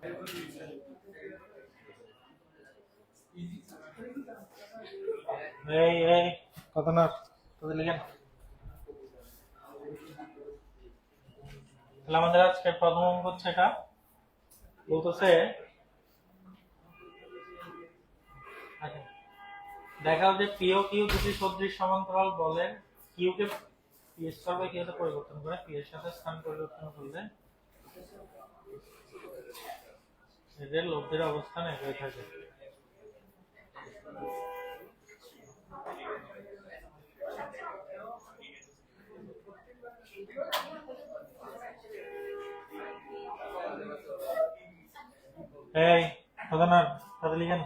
এই কত না কত লিখেন। তাহলে আমাদের আজকে প্রথম অঙ্ক হচ্ছে এটা বলতেছে দেখাও যে পি ও কিউ দুটি সদৃশ সমান্তরাল বলের কিউ কে পি স্কয়ার বাই কিউ তে পরিবর্তন করে পি এর সাথে স্থান পরিবর্তন করলে এদের লব্ধির অবস্থান একই থাকে। এই প্রধান কত লিখেন।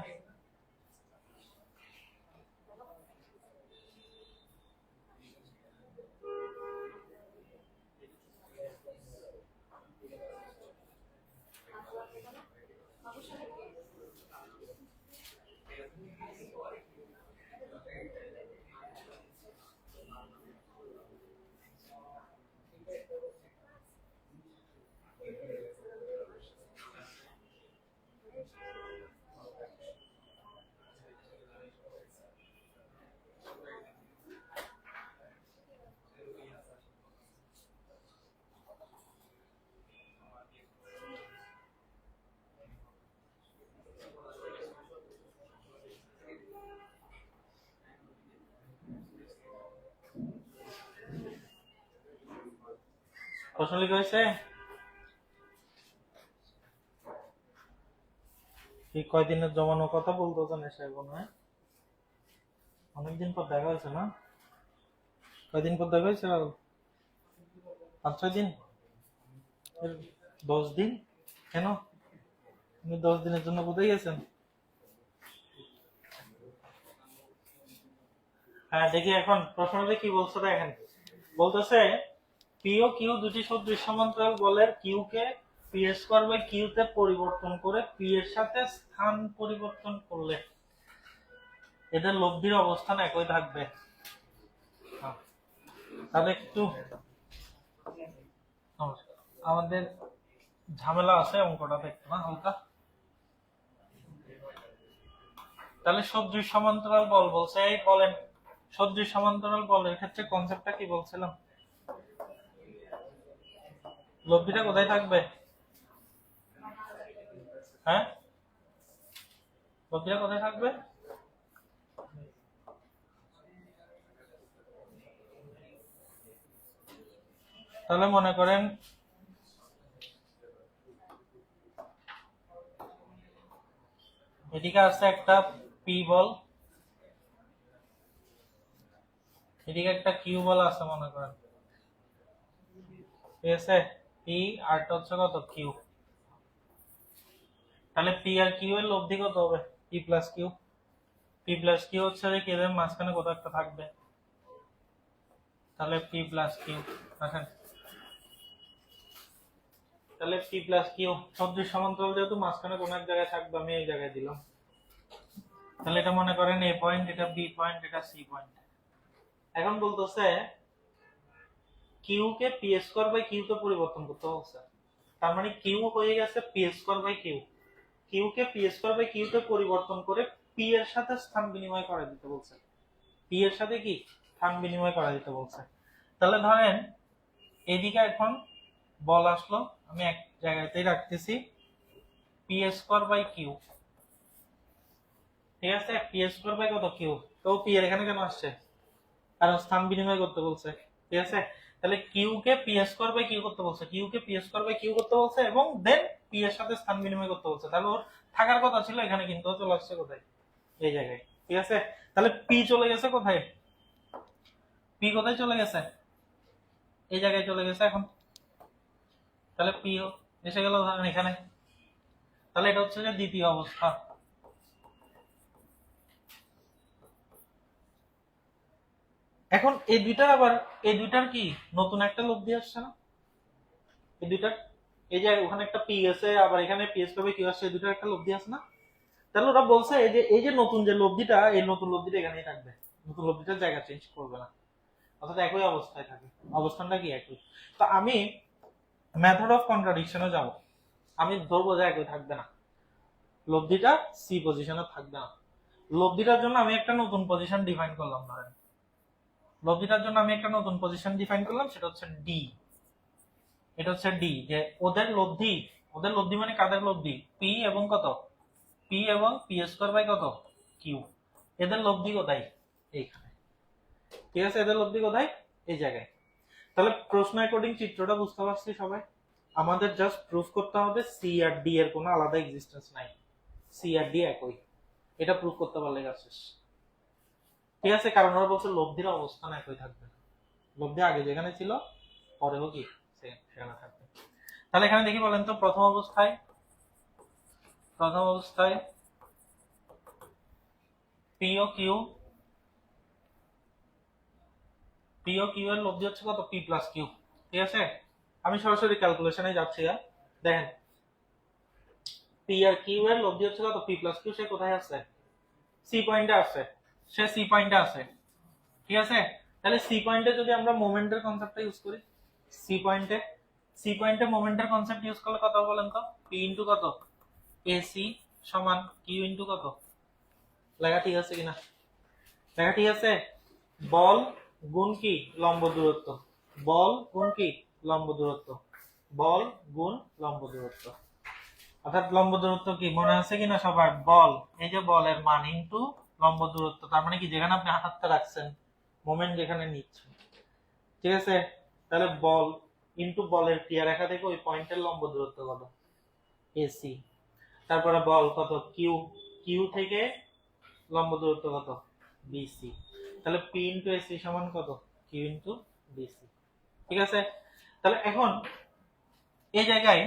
প্রশ্ন লিখা হয়েছে এই কয়দিনের জমানো কথা বলতো জানিস এখন? হ্যাঁ অনেকদিন পর দেখা হয়েছে না? কয়দিন পর দেখা হয়েছে? 5-6 দিন, 10 দিন। কেন আপনি 10 দিনের জন্য কোথায় গেছেন? হ্যাঁ দেখি এখন প্রশ্নটা কি বলছে দেখেন। বলতেছে পি ও কিউ দুটি সদৃশ সমান্তরাল বলের কিউ কে পি স্কয়ার বাই কিউ তে পরিবর্তন করে পি এর সাথে স্থান পরিবর্তন করলে এদের লব্ধির অবস্থান একই থাকবে। তাহলে একটু আমাদের ঝামেলা আছে অঙ্কটা দেখতে না হালকা। তাহলে সদৃশ সমান্তরাল বল বলছে, এই বলেন সদৃশ সমান্তরাল বলের ক্ষেত্রে কনসেপ্টটা কি বলছিলাম? লব্ধিটা কোথায় থাকবে? হ্যাঁ লব্ধিটা কোথায় থাকবে? তাহলে মনে করেন এদিকে আছে একটা পি বল, এদিকে একটা কিউ বল আছে মনে করেন, ঠিক আছে? পি আর হচ্ছে কত কিউ। তাহলে পি আর কিউ এর লব্ধি কত হবে? P plus Q. P plus Q হচ্ছে যে এদের মাঝখানে কোথাও একটা থাকবে, তাহলে পি প্লাস কিউ দেখেন। তাহলে পি প্লাস কিউ সদৃশ সমান্তরাল যেহেতু মাঝখানে কোন এক জায়গায় থাকবে, আমি এই জায়গায় দিলাম। তাহলে এটা মনে করেন এ পয়েন্ট, এটা বি পয়েন্ট, এটা সি পয়েন্ট। এখন বলতেছে কিউ কে পি স্কয়ার বাই কিউ তে পরিবর্তন করতে বলছে। তার মানে কিউ হয়ে গেছে P square by Q. Q কে পি স্কয়ার বাই কিউ তে পরিবর্তন করে পি এর সাথে স্থান বিনিময় করে দিতে বলছে। পি এর সাথে কি স্থান বিনিময় করে দিতে বলছে। তাহলে ধরেন এদিকে এখন বল আসলো, আমি এক জায়গাতেই রাখতেছি পি স্কয়ার বাই কিউ, ঠিক আছে? পি স্কয়ার বাই কত কিউ, তো পি এর এখানে কেন আসছে? কারণ স্থান বিনিময় করতে বলছে, ঠিক আছে? তাহলে কিউ কে পি স্কয়ার বাই কিউ করতে বলছে, কিউ কে পি স্কয়ার বাই কিউ করতে বলছে এবং দেন পি এর সাথে স্থান বিনিময় করতে বলছে। তাহলে ওর থাকার কথা ছিল এখানে, কিন্তু ও চলে আসছে কোথায়? এই জায়গায়, ঠিক আছে? তাহলে পি চলে গেছে কোথায়? পি কোথায় চলে গেছে? এই জায়গায় চলে গেছে এখন। তাহলে পি এসে গেল ধরেন এখানে। তাহলে এটা হচ্ছে যে দ্বিতীয় অবস্থা। এখন এই দুইটার আবার এই দুইটার কি নতুন একটা লব্ধি আসছে না? এই দুইটার এই যে ওখানে একটা পি আছে, আবার এখানে পি এস পাবে কিউ আসছে, এই দুইটার একটা লব্ধি আছে না? তাহলে ওরা বলছে এই যে নতুন যে লব্ধিটা, এই নতুন লব্ধিটা এখানেই থাকবে, নতুন লব্ধিটার জায়গা চেঞ্জ করবে না, অর্থাৎ একই অবস্থায় থাকে। অবস্থানটা কি একই। তো আমি মেথড অফ কন্ট্রাডিকশনে যাব। আমি ধরবো যে একই থাকবে না, লব্ধিটা সি পজিশনে থাকবে না। লব্ধিটার জন্য আমি একটা নতুন পজিশন ডিফাইন করলাম, ধরেন লব্ধিটার জন্য আমি একটা নতুন পজিশন ডিফাইন করলাম, সেটা হচ্ছে ডি। এটা হচ্ছে ডি, যে ওদের লব্ধি, ওদের লব্ধি মানে কাদের লব্ধি, পি এবং কত, পি এবং পি স্কয়ার বাই কত, কিউ। এদের লব্ধি কোথায়, এইখানে। ঠিক আছে, এদের লব্ধি কোথায়, এই জায়গায়। তাহলে প্রশ্ন অ্যাকর্ডিং চিত্রটা বুঝতে পারছি সবাই। আমাদের জাস্ট প্রুফ করতে হবে সি আর ডি এর কোনো আলাদা এক্সিস্টেন্স নাই, সি আর ডি একই। এটা প্রুফ করতে পারলে কাজ শেষ। ঠিক আছে, কারণ ওরা বলছে লব্ধির অবস্থান একই থাকবে, লব্ধি আগে যেখানে ছিল পরেও কি সেখানে থাকবে। তাহলে এখানে দেখি বলেন তো, প্রথম অবস্থায় পি ও কিউ এর লব্ধি হচ্ছে কত, পি প্লাস কিউ। ঠিক আছে, আমি সরাসরি ক্যালকুলেশনে যাচ্ছি। দেখেন পি আর কিউ এর লব্ধি হচ্ছে কত, পি প্লাস কিউ। সে কোথায় আছে, সি পয়েন্টে আছে, সে সি পয়েন্টে আছে। ঠিক আছে, তাহলে সি পয়েন্টে যদি আমরা মোমেন্টের কনসেপ্টটা ইউজ করি, সি পয়েন্টে মোমেন্টের কনসেপ্ট ইউজ করলে কত বলেন তো, পি ইনটু কত, এসি সমান কিউ ইনটু কত। লেখা ঠিক আছে কিনা, লেখা ঠিক আছে। বল গুণ কি, লম্ব দূরত্ব, বল গুণ কি, লম্ব দূরত্ব, বল গুণ লম্ব দূরত্ব। অর্থাৎ লম্ব দূরত্ব কি মনে আছে কিনা সবার, বল, এই যে বলের মান ইনটু লম্ব দূরত্ব, তার মানে কি যেখানে আপনি হাতটা রাখছেন, মোমেন্ট যেখানে নিচ্ছেন। ঠিক আছে, তাহলে বল ইনটু বলের ক্রিয়া রেখা থেকে ওই পয়েন্টের লম্ব দূরত্ব কত, এসি। তারপরে বল কত, কিউ, কিউ থেকে লম্ব দূরত্ব কত, বিসি। তাহলে পি ইনটু এসি সমান কত, কিউ ইনটু বিসি। ঠিক আছে, তাহলে এখন এই জায়গায়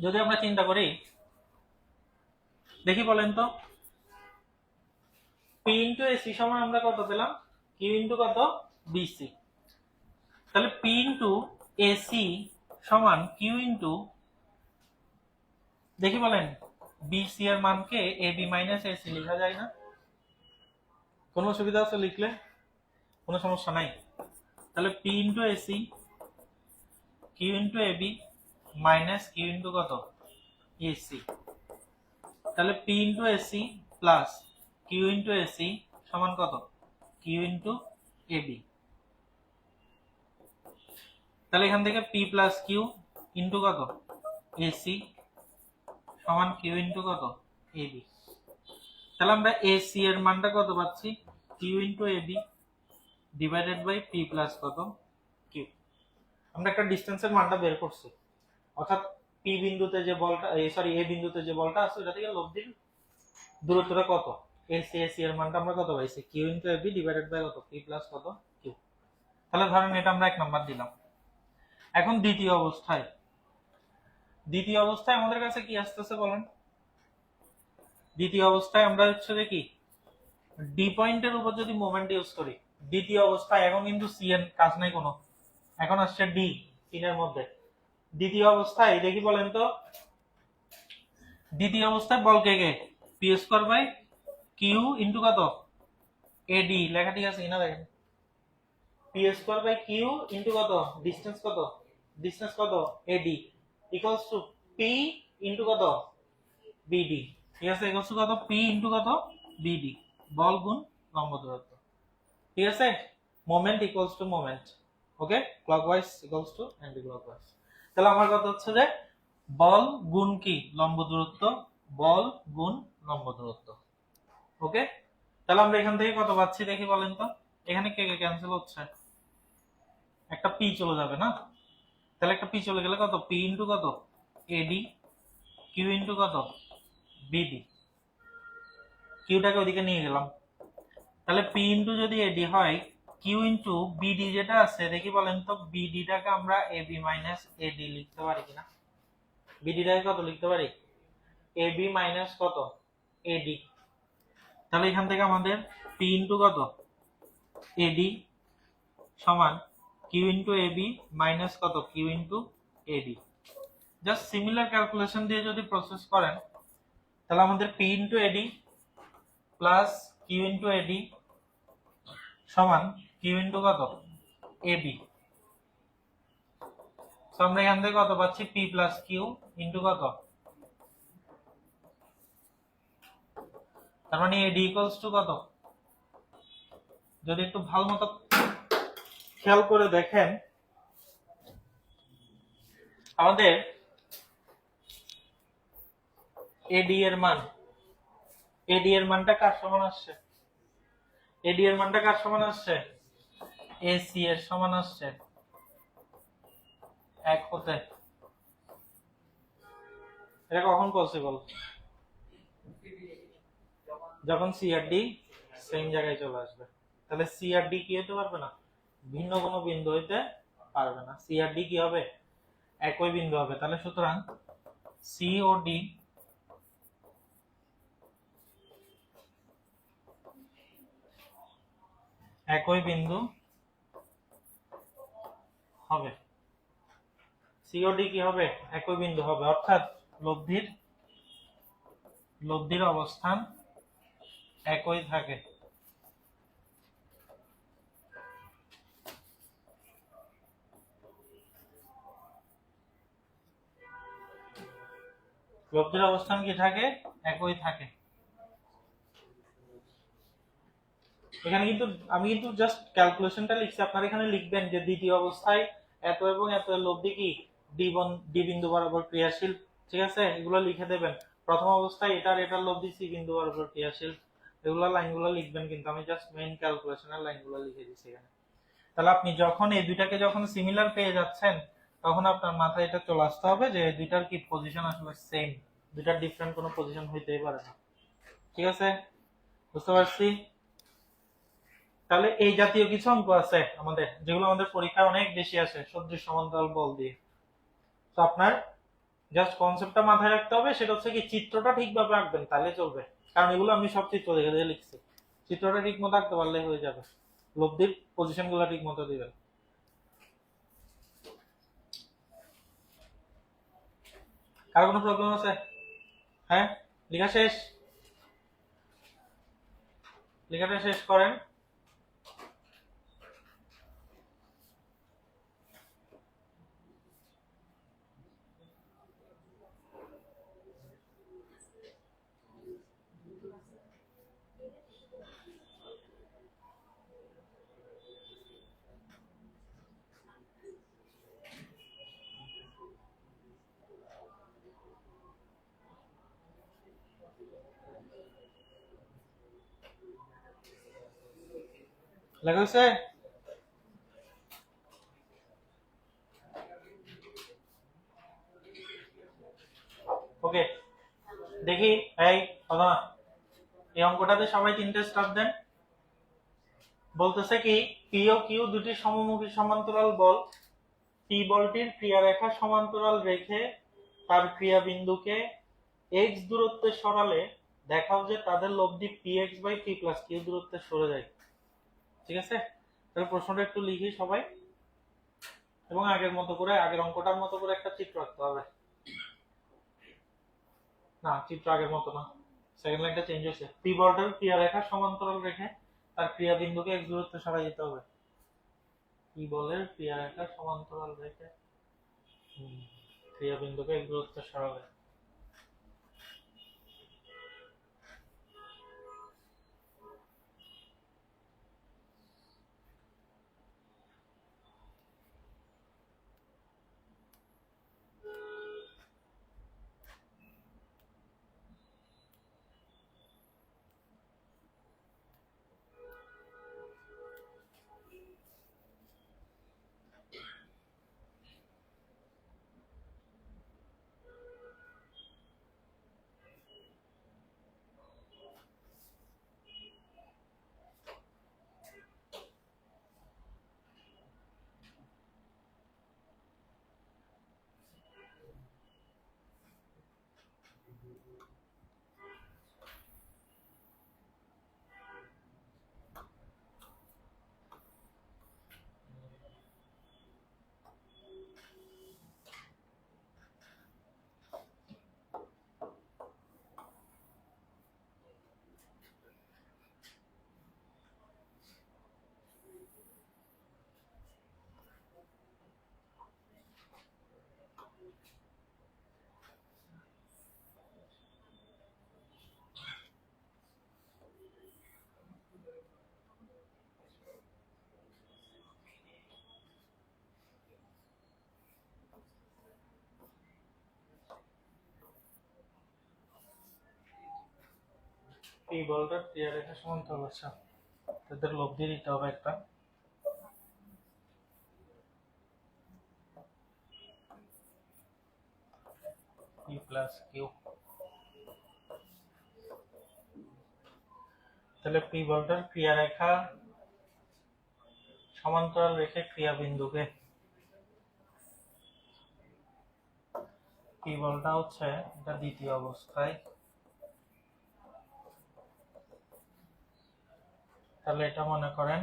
যদি আমরা চিন্তা করি, দেখি বলেন তো, পি ইনটু এসি সমান আমরা কত পেলাম, কিউ ইনটু কত, বিসি। তাহলে পি ইনটু এসি সমান কিউ ইনটু, দেখি বলেন বিসি এর মানকে এ বি মাইনাস এসি লেখা যায় না? কোনো অসুবিধা আছে লিখলে, কোনো সমস্যা নাই। তাহলে P into A C Q into A B minus Q into কত, এসি। তাহলে P into A C plus Q into A C সমান কত, কিউ ইনটু এ বি। তাহলে এখান থেকে পি প্লাস কিউ ইনটু কত, এসি সমান কিউ ইনটু কত, এ বি। তাহলে আমরা এসি এর মানটা কত পাচ্ছি, Q into A B divided by P plus কত, কিউ। আমরা একটা ডিসটেন্সের মানটা বের করছি, অর্থাৎ পি বিন্দুতে যে বলটা, সরি এ বিন্দুতে যে বলটা আছে ওটা থেকে লব্ধির দূরত্বটা কত, এসি এর মানটা আমরা কত পাইছি, Q into A B divided by কত, পি প্লাস কত, কিউ। তাহলে ধরেন এটা আমরা 1 নাম্বার দিলাম। এখন দ্বিতীয় অবস্থায় আমাদের কাছে কি আসতেছে বলেন, দ্বিতীয় অবস্থায় আমরা হচ্ছে যে কি, ডি পয়েন্টের উপর যদি মোমেন্ট ইউজ করি, দ্বিতীয় অবস্থায় এখন কিন্তু সি এর কাজ নাই কোনো, এখন আসছে ডি, তিনের মধ্যে। দ্বিতীয় অবস্থায় দেখি বলেন তো, দ্বিতীয় অবস্থায় বল কে কে, P square by Q into কত, এডি। লেখা ঠিক আছে কিনা দেখেন, P square by Q into কত, ডিসটেন্স কত, A D equals to P into কত, বিডি। ঠিক আছে, ইকুয়ালস টু কত, পি ইনটু কত, বিডি, বল গুণ লম্ব দূরত্ব। ঠিক আছে, moment equals to moment, okay, clockwise equals to anticlockwise. তাহলে আমার কথা হচ্ছে যে বল গুণ কি, লম্ব দূরত্ব, বল গুণ লম্ব দূরত্ব। ওকে, তাহলে আমরা এখান থেকে কত পাচ্ছি দেখি বলেন তো, এখানে কে কে ক্যান্সেল হচ্ছে, একটা পি চলে যাবে না, তাহলে একটা পি চলে গেলে কত, পি ইনটু কত, এডি, কিউ ইনটু কত, বিডি। কিউটাকে ওদিকে নিয়ে গেলাম, তাহলে পি ইনটু যদি এডি হয়, কিউ ইনটু বিডি যেটা আছে, দেখি বলেন তো বিডিটাকে আমরা এবি মাইনাস এডি লিখতে পারি কিনা, বিডিটাকে কত লিখতে পারি, এবি মাইনাস কত, এডি। তাহলে এখান থেকে আমাদের পি ইনটু কত, এডি সমান কিউ ইনটু এবি মাইনাস কত, Q into A D. Just similar calculation দিয়ে যদি প্রসেস করেন, তাহলে আমাদের P into A D plus Q into A D সমান কিউ ইনটু কত, এবি। আমরা এখান থেকে কত পাচ্ছি p প্লাস কিউ ইন্টু কত, তার মানে এডি ইকুয়ালস টু কত, যদি একটু ভালো মতো খেয়াল করে দেখেন আমাদের এডি এর মানটা কার সমান আসছে, এডি এর মানটা কার সমান আসছে, এসি এর সমান আসছে 1 হতে। এটা কখন পসিবল, যখন সি আর ডি সেম জায়গায় চলে আসবে। তাহলে সি আর ডি কি হতে পারবে না, ভিন্ন কোনো বিন্দু হইতে পারবে না, সি আর ডি কি হবে, একই বিন্দু হবে। তাহলে সুতরাং সি ও ডি একই বিন্দু হবে, সি ও ডি কি হবে, একই বিন্দু হবে, অর্থাৎ লব্ধির অবস্থান একই থাকে। লব্ধির অবস্থান কি থাকে, একই থাকে। এখানে কিন্তু আমি কিন্তু জাস্ট ক্যালকুলেশনটা লিখছি, আপনারা এখানে লিখবেন যে দ্বিতীয় অবস্থায় এত এবং এত এর লব্ধি কি ডি বিন্দু বরাবর ক্রিয়াশীল, ঠিক আছে, এগুলো লিখে দেবেন। প্রথম অবস্থায় এটার লব্ধি সি বিন্দু বরাবর ক্রিয়াশীল, এগুলো লাইনগুলো লিখবেন, কিন্তু আমি জাস্ট মেইন ক্যালকুলেশনের লাইনগুলো লিখে দিচ্ছি এখানে। তাহলে আপনি যখন এই দুইটাকে যখন সিমিলার পেয়ে যাচ্ছেন তখন আপনার মাথায় এটা চলে আসতে হবে যে এই দুইটার কি পজিশন আসলে সেম, দুইটার ডিফারেন্ট কোনো পজিশন হইতেই পারে না, ঠিক আছে, বুঝতে পারছি। তাহলে এই জাতীয় কিছু অঙ্ক আছে আমাদের, যেগুলো আমাদের পরীক্ষায় অনেক বেশি আসে সদৃশ সমান্তরাল বল দিয়ে। তো আপনার জাস্ট কনসেপ্টটা মাথায় রাখতে হবে, সেটা হচ্ছে কি চিত্রটা ঠিকভাবে আঁকবেন তাহলে চলবে, কারণ এগুলো আমি সব চিত্র দেখে দেখে লিখছি, চিত্রটা ঠিক মতো আঁকতে পারলে হয়ে যাবে, লব্ধির পজিশন গুলো ঠিক মতো দিবেন। কার কোনো প্রবলেম আছে? হ্যাঁ, লেখা শেষ, লেখাটা শেষ করেন। লেখা হয়েছে? ওকে, দেখি এই কথা না, এই অঙ্কটাতে সবাই 3টে স্টার দেন। বলতেছে কি পি ও কিউ দুটি সমমুখী সমান্তরাল বল, পি বলটির ক্রিয়ারেখা সমান্তরাল রেখে তার ক্রিয়া বিন্দুকে x দূরত্বে সরালে দেখাও যে তাদের লব্ধি px by p plus q দূরত্বে সরে যায়, ঠিক আছে। তাহলে প্রশ্নটা একটু লিখি সবাই, এবং আগের মতো করে আগের অঙ্কটার মতো করে একটা চিত্র আঁকতে হবে। না, চিত্র আগের মতো না, সেকেন্ড লাইনটা চেঞ্জ হয়েছে, পি বলটার ক্রিয়ারেখা সমান্তরাল রেখে তার ক্রিয়া বিন্দুকে x দূরত্বে সরাই দিতে হবে, পি বলের ক্রিয়ারেখা সমান্তরাল রেখে ক্রিয়া বিন্দুকে x দূরত্বে সরাবে। পি বলটা ক্লিয়ার রেখা সমান্তরাল আছে, তাদের লব্ধি দিতে হবে একটা। পি প্লাস কিউ, তাহলে পি বলটার ক্রিয়া রেখা সমান্তরাল রেখে ক্রিয়া বিন্দুকে, পি বলটা হচ্ছে এটা দ্বিতীয় অবস্থায়, তাহলে এটা মনে করেন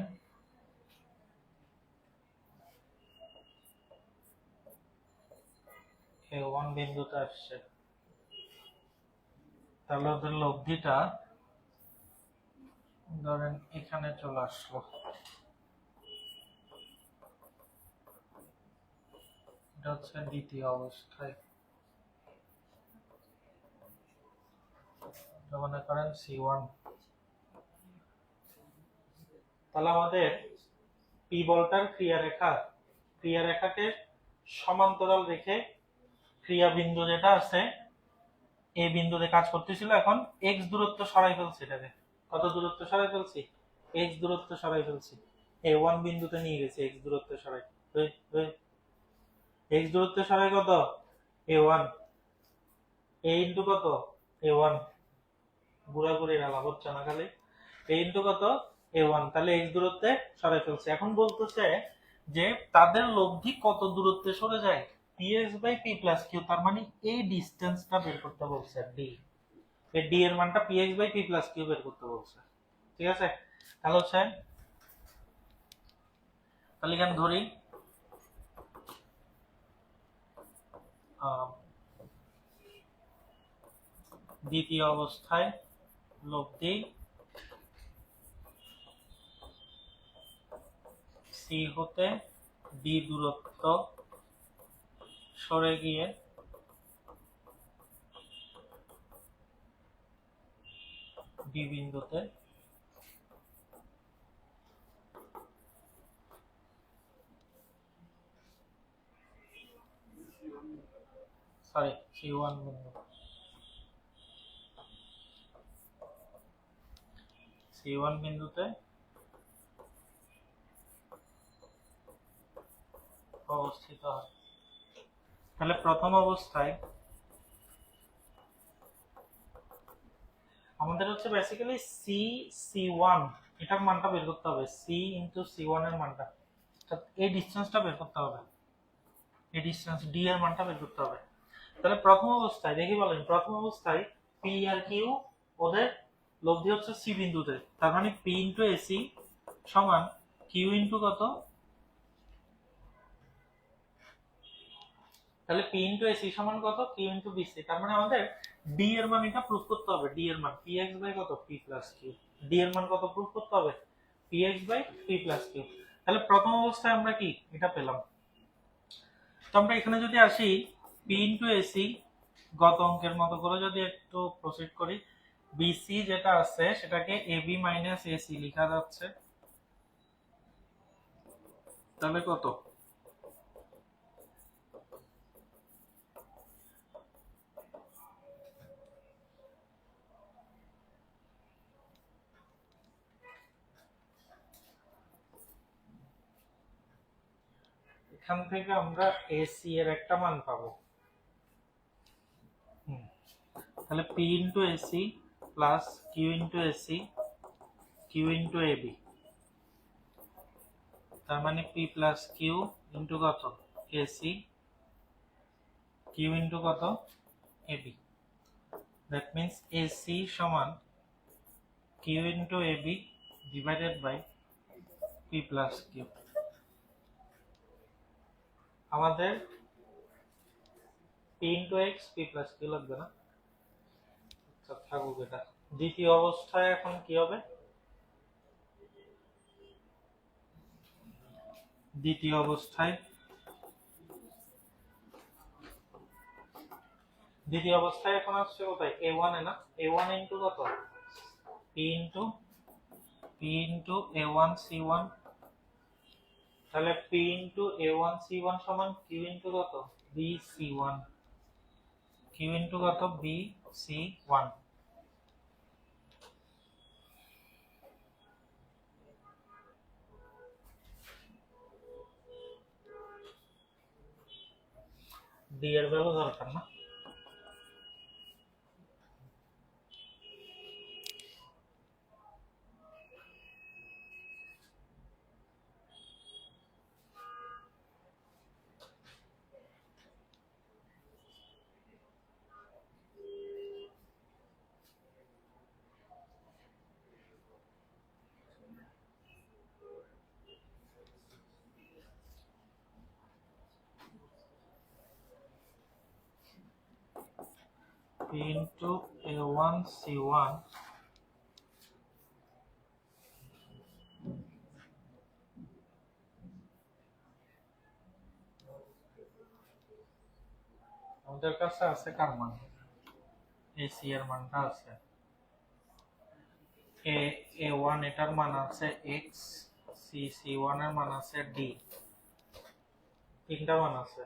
A1 বিন্দুতে আসছে, তাহলে ওদের লব্ধিটা ধরেন এখানে চলে আসলো, এটা হচ্ছে দ্বিতীয় অবস্থায়, মনে করেন C1। তাহলে আমাদের পি বলটার ক্রিয়া রেখাকে সমান্তরাল রেখে ক্রিয়া বিন্দু যেটা আছে এই বিন্দুতে কাজ করতেছিল, এখন x দূরত্ব সরাই ফেলছি, এটাকে কত দূরত্ব সরাই ফেলছি, x দূরত্ব সরাই ফেলছি, A1 বিন্দুতে নিয়ে গেছি x দূরত্ব সরাই, x দূরত্ব সরাই কত A1, a ইনটু কত A1, ঘোরাঘুরি আলাপ হচ্ছে না খালি, a ইনটু কত A1, তাহলে x দূরত্বে সরাই ফেলছি। এখন বলতেছে যে তাদের লব্ধি কত দূরত্বে সরে যায়, px by p plus q, তার মানে এই ডিসটেন্সটা বের করতে বলছে, d এই d এর মানটা px by p plus q বের করতে বলছে, ঠিক আছে। তাহলে হচ্ছে তাহলে এখানে ধরি দ্বিতীয় অবস্থায় লব্ধি c হতে d দূরত্ব সরে গিয়ে d বিন্দুতে C1 বিন্দু, C1 বিন্দুতে অবস্থিত হয়। তাহলে প্রথম অবস্থায় আমাদের হচ্ছে বেসিক্যালি C1 এটার মানটা বের করতে হবে, C ইনটু C1 এর মানটা, এই ডিসটেন্সটা বের করতে হবে, এই ডিসটেন্স d এর মানটা বের করতে হবে। তাহলে প্রথম অবস্থায় দেখি বলেন, প্রথম অবস্থায় p আর q ওদের লব্ধি হচ্ছে c বিন্দুতে, তার মানে p ইনটু ac সমান q ইনটু কত, তাহলে p ইনটু ac সমান কত q ইনটু bc, তার মানে আমাদের d এর মান এটা প্রুফ করতে হবে, d এর মান px বাই কত p প্লাস q, d এর মান কত প্রুফ করতে হবে px by p plus q। তাহলে প্রথম অবস্থায় আমরা কি এটা পেলাম। তো আমরা এখানে যদি আসি p ইনটু ac গত অঙ্কের মতো করে যদি একটু প্রসিড করি, bc যেটা আছে সেটাকে ab মাইনাস ac লেখা যাচ্ছে, তাহলে কত এখান থেকে আমরা AC এর একটা মান পাবো, তাহলে P into AC plus Q into AC Q into AB, তার মানে P প্লাস Q ইনটু কত AC Q ইনটু কত AB, দ্যাট মিন্স AC সমান Q into AB divided by P plus Q। আমাদের P into X P plus Q লাগবে না, আচ্ছা থাকুক এটা। দ্বিতীয় অবস্থায় এখন কি হবে, দ্বিতীয় অবস্থায় এখন আসছে কোথায় A1 এ না, A1 ইনটু কত P ইনটু A1 C1, তাহলে P ইনটু A1 C1 সমান Q ইনটু কত B C1, Q ইনটু কত B C1। ডি এর ভ্যালু দরকার না। P into A1 C1 আমাদের কাছে আছে কার মান, AC এর মানটা আছে, A1 এটার মান আছে x, C1 এর মান আছে d, তিনটা মান আছে।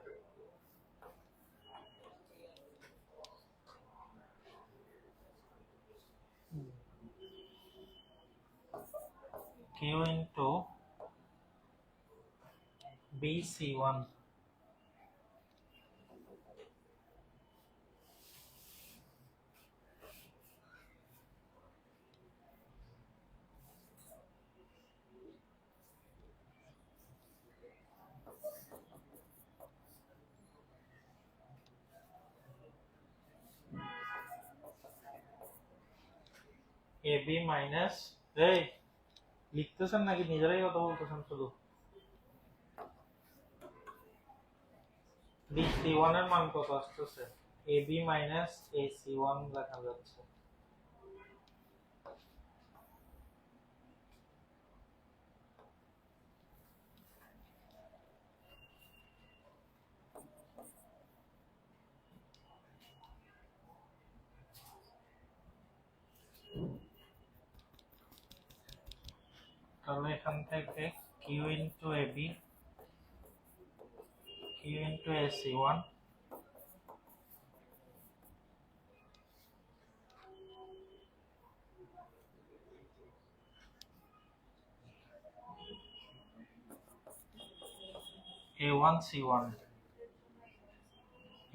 Q into BC1 AB minus, এই লিখতেছেন নাকি নিজেরাই কথা বলতেছেন শুধু? BC1 এর মান কত আসতেছে? AB মাইনাস AC1 লেখা যাচ্ছে। তাহলে এখান থেকে Q into AB, Q into AC1 A1 C1,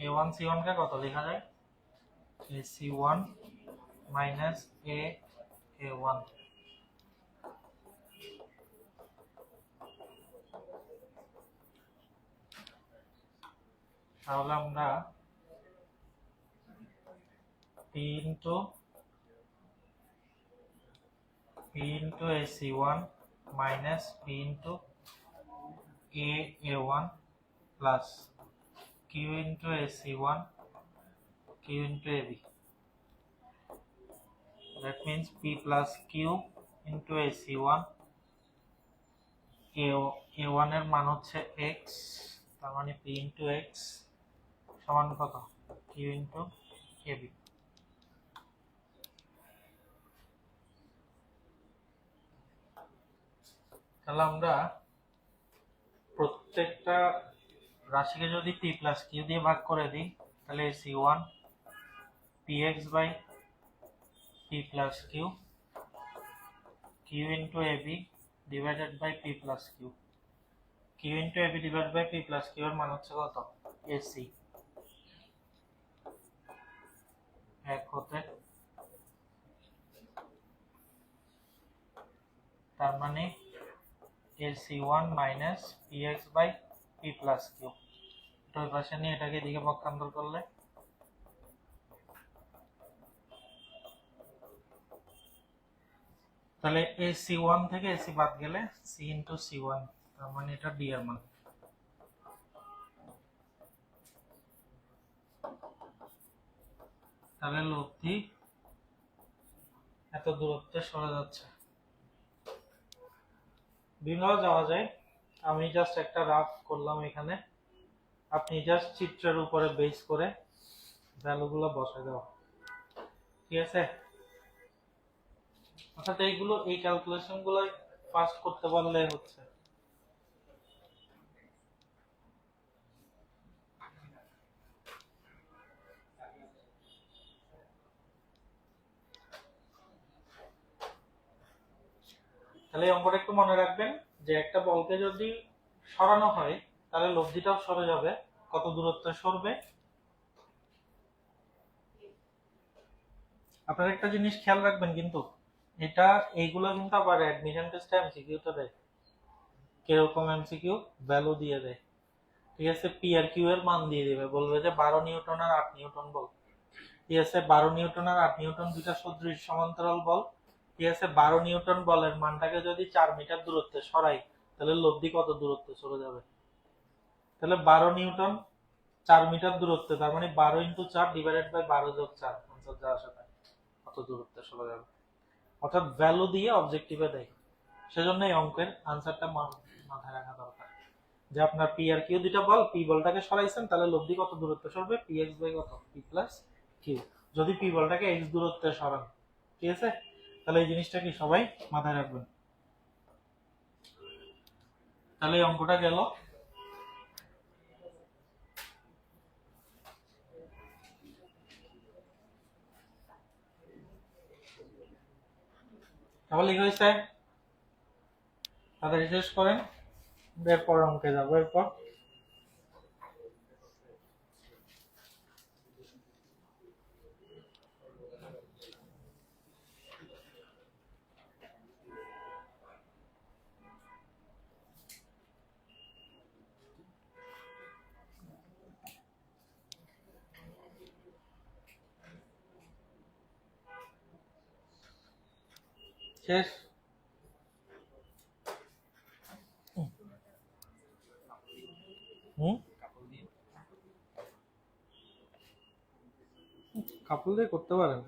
A1 C1 কে কত লেখা যায়? AC1 minus A1। তাহলে আমরা P into AC1 minus P into A1 plus Q into AC1 Q into AB. That means P plus Q into AC1, A1 এর মান হচ্ছে x, তার মানে P into x সমান কত? Q into AB। তাহলে আমরা প্রত্যেকটা রাশিকে যদি P plus Q দিয়ে ভাগ করে দিই, তাহলে AC1 px by P plus Q, Q into AB divided by P plus Q, Q into AB divided by P plus Q এর মান হচ্ছে কত? AC এক হতে, তার মানে AC1 minus px by P plus Q। এটা ওই পাশে নিয়ে এটাকে এদিকে পক্ষান্তর করলে তাহলে AC1 থেকে AC বাদ গেলে C into C1, তার মানে এটা D এর মান। তাহলে লব্ধি এত দূরত্বে সরে যাচ্ছে। বিভিন্নভাবে যাওয়া যায়, আমি জাস্ট একটা রাফ করলাম এখানে, আপনি জাস্ট চিত্রের উপরে বেস করে ভ্যালুগুলো বসায় দাও, ঠিক আছে? অর্থাৎ এইগুলো, এই ক্যালকুলেশন গুলো ফাস্ট করতে পারলে হচ্ছে। তাহলে এই অঙ্কটা একটু মনে রাখবেন যে একটা বলকে যদি সরানো হয় তাহলে লব্ধিটাও সরে যাবে, কত দূরত্বে সরবে। আপনারা একটা জিনিস খেয়াল রাখবেন, কিন্তু এটা এইগুলো কিন্তু আবার অ্যাডমিশন টেস্টে এমসিকিউতে দেয়। কিরকম এমসিকিউ? ভ্যালু দিয়ে দেয়, ঠিক আছে। পি আর কিউ এর মান দিয়ে দিবে, বলবে যে 12 নিউটন আর 8 নিউটন বল, ঠিক আছে। 12 নিউটন আর 8 নিউটন দুইটা সদৃশ সমান্তরাল বল, ঠিক আছে। 12 নিউটন বলের মানটাকে যদি 4 মিটার দূরত্বে সরাই, তাহলে লব্ধি কত দূরত্বে চলে যাবে? তাহলে 12 নিউটন 4 মিটার দূরত্বে, তার মানে 12 ইন্টু 4 ডিভাইডেড বাই 12 যোগ 4, আনসার যা আসে তাই কত দূরত্বে চলে যাবে। অর্থাৎ ভ্যালু দিয়ে অবজেক্টিভে দেয়, সেজন্য এই অঙ্কের আনসারটা মাথায় রাখা দরকার যে আপনার পি আর কিউ দুইটা বল, পি বলটাকে সরাইছেন, তাহলে লব্ধি কত দূরত্বে সরবে? পি এক্স বাই কত? P plus Q. যদি পি বলটাকে এক্স দূরত্বে সরান, ঠিক আছে, তাহলে এই জিনিসটা কি সবাই মাথায় রাখবেন। তাহলে এই অঙ্কটা গেল। তাহলে লিখে হয়েছে, তাড়াতাড়ি শেষ করেন, এরপর অঙ্কে যাবো। এরপর শেষ। কাপড় দিয়ে করতে পারেন।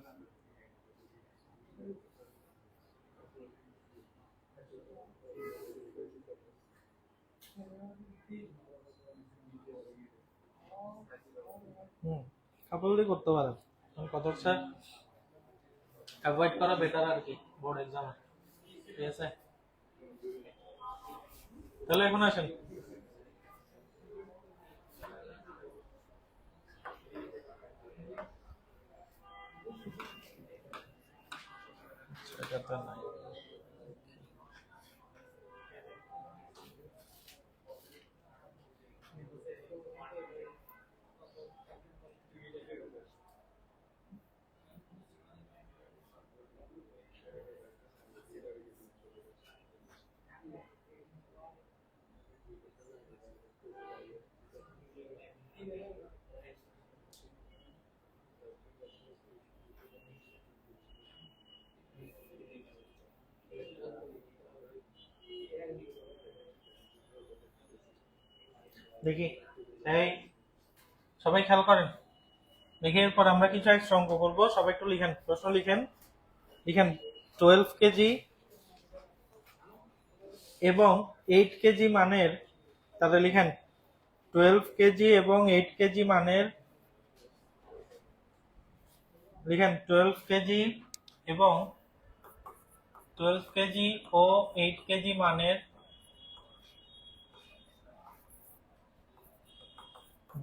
কাপড় দিয়ে করতে পারেন, কত হচ্ছে অ্যাভয়েড করা বেটার আর কি বোর্ড এক্সামে, ঠিক আছে। তাহলে এখন আসেন, এটা নাই। দেখি, এই সবাই খেয়াল করেন, দেখি এরপর আমরা কিছু এক্সট্রা অঙ্ক করবো। সবাই একটু লিখেন, প্রশ্ন লিখেন। লিখেন 12 কেজি এবং 8 কেজি মানের, তাহলে লিখেন 12 কেজি এবং 8 কেজি মানের, লিখেন 12 কেজি এবং 12 কেজি ও 8 কেজি মানের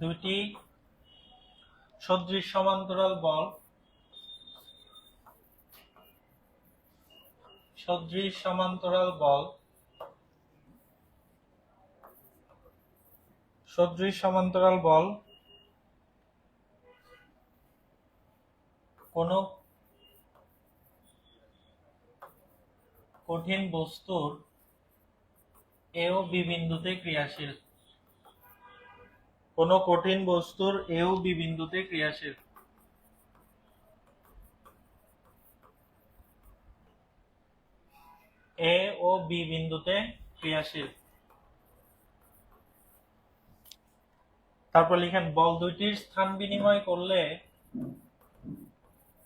দুটি সদৃশ সমান্তরাল বল, সদৃশ সমান্তরাল বল, সদৃশ সমান্তরাল বল কোন কঠিন বস্তুর এ ও বি বিন্দুতে ক্রিয়াশীল, কোন কঠিন বস্তুর এ ও বি বিন্দুতে ক্রিয়াশীল। এ ও বি বিন্দুতে ক্রিয়াশীল। তারপর লিখেন বল দুইটির স্থান বিনিময় করলে,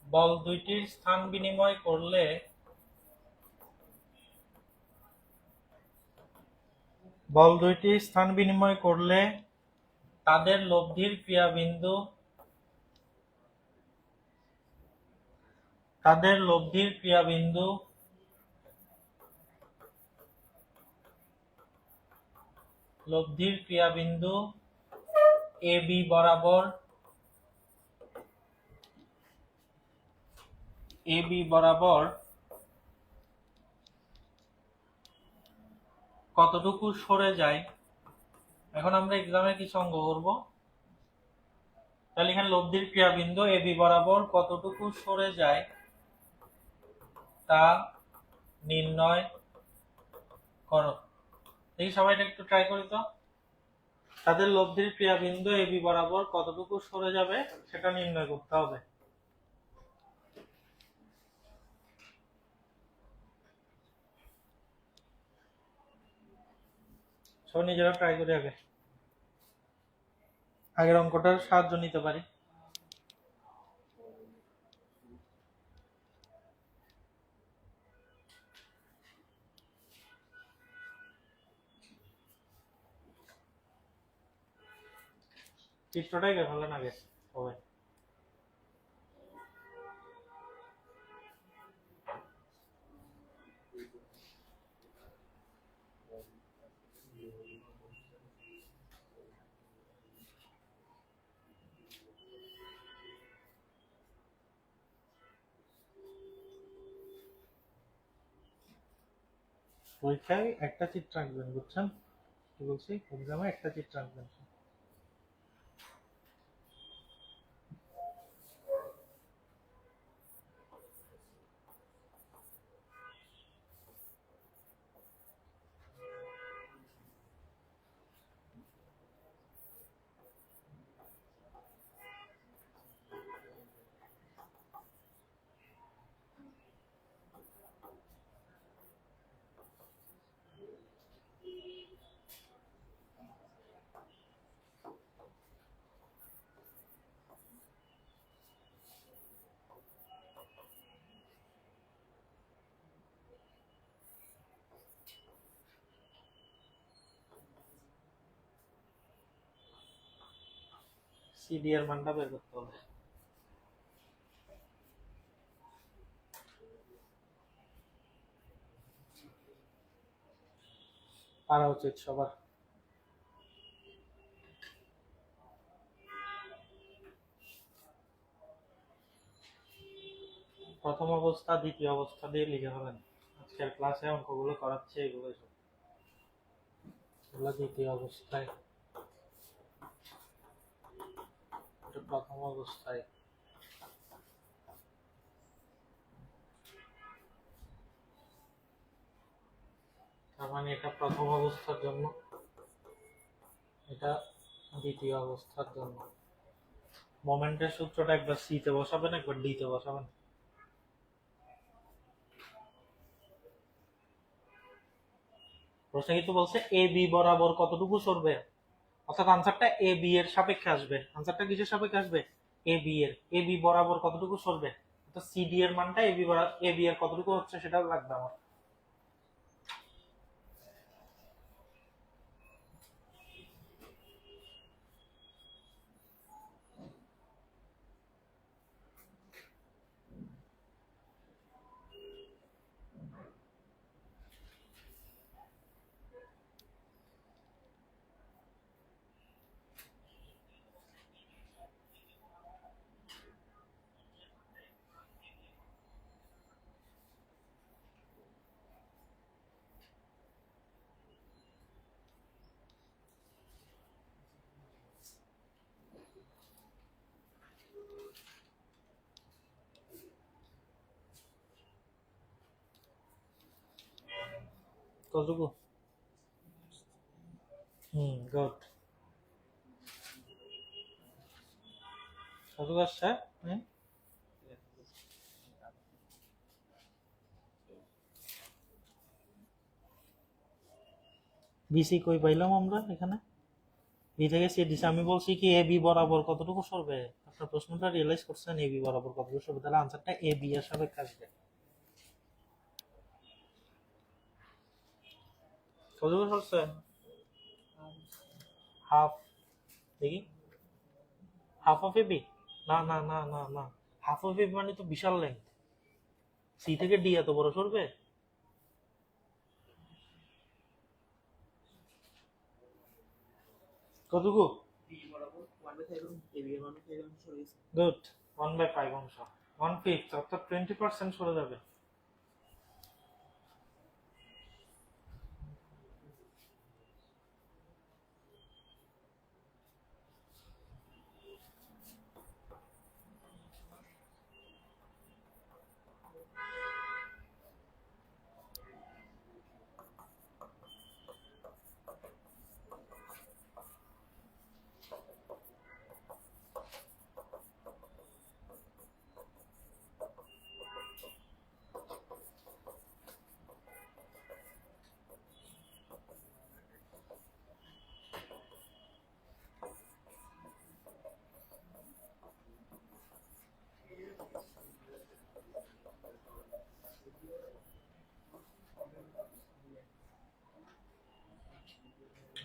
বল দুইটির স্থান বিনিময় করলে বল দুইটির স্থান বিনিময় করলে তাদের লব্ধির ক্রিয়াবিন্দু, তাদের লব্ধির ক্রিয়াবিন্দু লব্ধির ক্রিয়াবিন্দু এ বি বরাবর, এ বি বরাবর কতটুকু সরে যায়। এখন আমরা এক্সামে কিছু অঙ্ক করব, তাহলে এখানে লব্ধির ক্রিয়াবিন্দু এ বি বরাবর কতটুকু সরে যায় তা নির্ণয় করো। এই সবাইটা একটু ট্রাই করি তো। তাদের লব্ধির ক্রিয়াবিন্দু এ বি বরাবর কতটুকু সরে যাবে সেটা নির্ণয় করতে হবে। সব নিজেরা ট্রাই করি আগে, আগের অঙ্কটার সাহায্য নিতে পারি। চিত্রটাই ফেলেন আগে সবাই। পরীক্ষায় একটা চিত্র আঁকবেন, বুঝছেন কি বলছি? এক্সামে একটা চিত্র আঁকবেন। সিডি এর মানটা বের করতে হবে। পারা উচিত সবার। প্রথম অবস্থা দ্বিতীয় অবস্থা দিয়ে লিখে ফেলেন। আজকের ক্লাসে অঙ্কগুলো করাচ্ছে এগুলো সব, এগুলো দ্বিতীয় অবস্থায়, প্রথম অবস্থায়। তার মানে এটা প্রথম অবস্থার জন্য, এটা দ্বিতীয় অবস্থার জন্য। মোমেন্টের সূত্রটা একবার সি তে বসাবেন, একবার ডি তে বসাবেন। প্রশ্ন কিন্তু বলছে এ বি বরাবর কতটুকু সরবে, অর্থাৎ আনসারটা এ বি এর সাপেক্ষে আসবে। আনসারটা কিসের সাপেক্ষে আসবে? এ বি এর। এ বি বরাবর কতটুকু সরবে, অর্থাৎ সিডি এর মানটা এ বি এর কতটুকু হচ্ছে সেটা লাগবে আমার। কতটুকু? গুড। কতটুকু আসছে? বিসি কই পাইলাম আমরা এখানে? বি থেকে সি দিছে। আমি বলছি কি এ বি বরাবর কতটুকু সরবে। আপনার প্রশ্নটা রিয়েলাইজ করছেন এ বি বরাবর কতটুকু সরবে, তাহলে আনসারটা এ বি এর সাপেক্ষে আসবে। কতটুকু সরছে? হাফ। দেখি হাফ অফ এ বি। না না না না না, হাফ অফ এ বি মানে তো বিশাল লেন্থ। সি থেকে ডি এত বড় সরবে? কতটুকু? গুড। 1/5 অংশ, 1/5, অর্থাৎ 20% সরে যাবে।